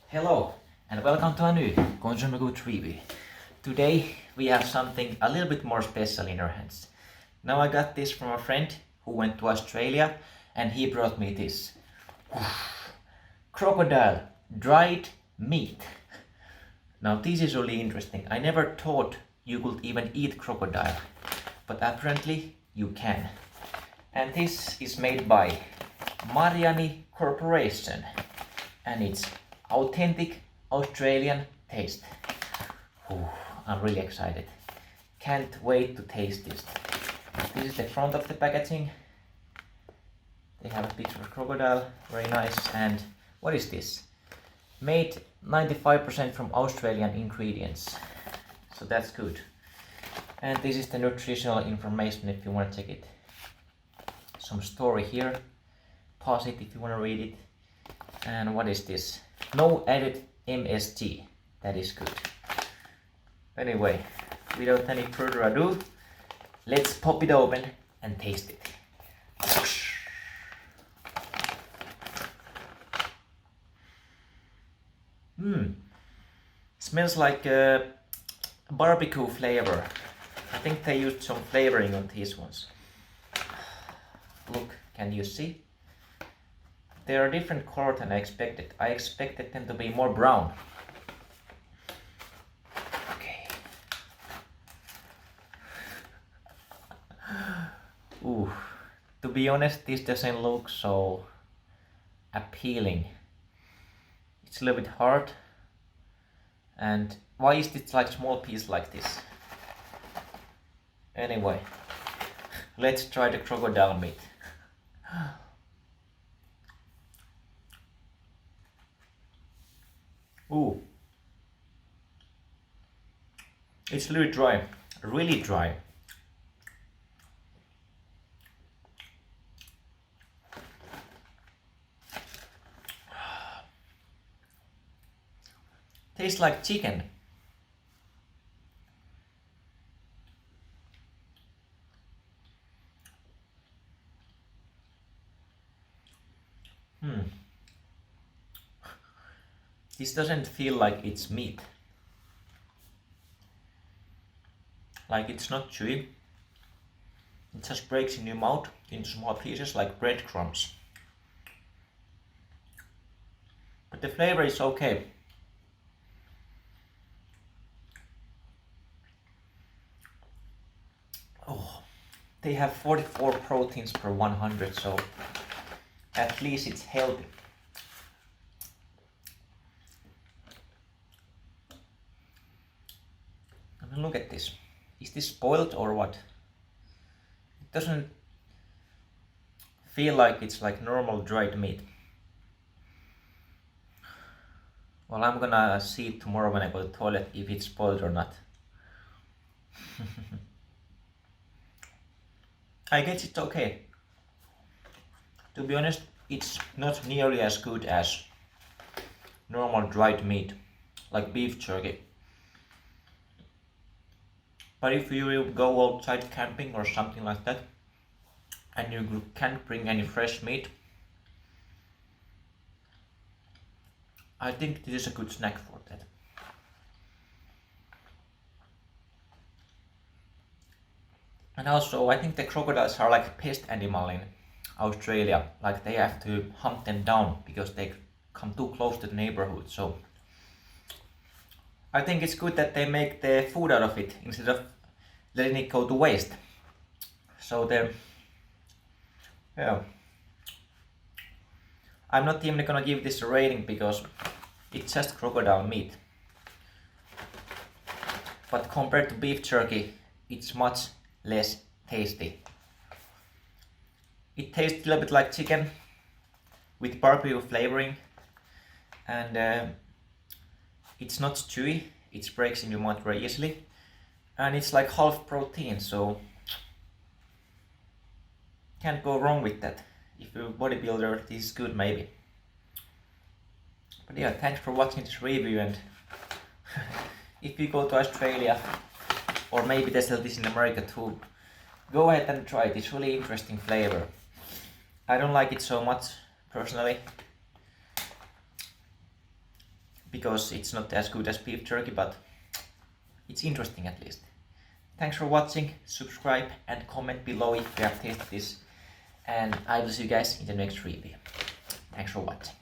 Hello and welcome to a new consumer goods review. Today we have something a little bit more special in our hands. Now I got this from a friend who went to Australia and he brought me this crocodile dried meat. Now this is really interesting. I never thought you could even eat crocodile, but apparently you can. And this is made by Mariani Corporation and it's authentic Australian taste. Ooh, I'm really excited. Can't wait to taste this. This is the front of the packaging. They have a picture of crocodile, very nice. And what is this? Made 95% from Australian ingredients. So that's good. And this is the nutritional information if you want to check it. Some story here. Pause it if you want to read it. And what is this? No added MSG. That is good. Anyway, without any further ado, let's pop it open and taste it. Smells like barbecue flavor. I think they used some flavoring on these ones. Look, can you see? They are different color than I expected. I expected them to be more brown. Okay. Ooh. To be honest, this doesn't look so appealing. It's a little bit hard. And why is it like small piece like this? Anyway, let's try the crocodile meat. Ooh, it's really dry, really dry. Tastes like chicken. This doesn't feel like it's meat. Like it's not chewy. It just breaks in your mouth into small pieces like breadcrumbs. But the flavor is okay. Oh, they have 44 proteins per 100, so at least it's healthy. I mean, look at this. Is this spoiled or what? It doesn't feel like it's like normal dried meat. Well, I'm gonna see tomorrow when I go to the toilet if it's spoiled or not. I guess it's okay. To be honest, it's not nearly as good as normal dried meat, like beef jerky. But if you go outside camping or something like that, and you can't bring any fresh meat, I think this is a good snack for that. And also, I think the crocodiles are like a pest animal in Australia. Like they have to hunt them down because they come too close to the neighborhood. So I think it's good that they make the food out of it instead of letting it go to waste. So yeah. I'm not even gonna give this a rating because it's just crocodile meat. But compared to beef jerky, it's much less tasty. It tastes a little bit like chicken with barbecue flavoring, and it's not chewy, it breaks in your mouth very easily, and it's like half protein, so can't go wrong with that. If you're a bodybuilder, this is good maybe. But yeah, thanks for watching this review, and if you go to Australia, or maybe they sell this in America too, go ahead and try it. It's really interesting flavor. I don't like it so much personally, because it's not as good as beef jerky, but it's interesting at least. Thanks for watching, subscribe and comment below if you have tasted this, and I will see you guys in the next review. Thanks for watching.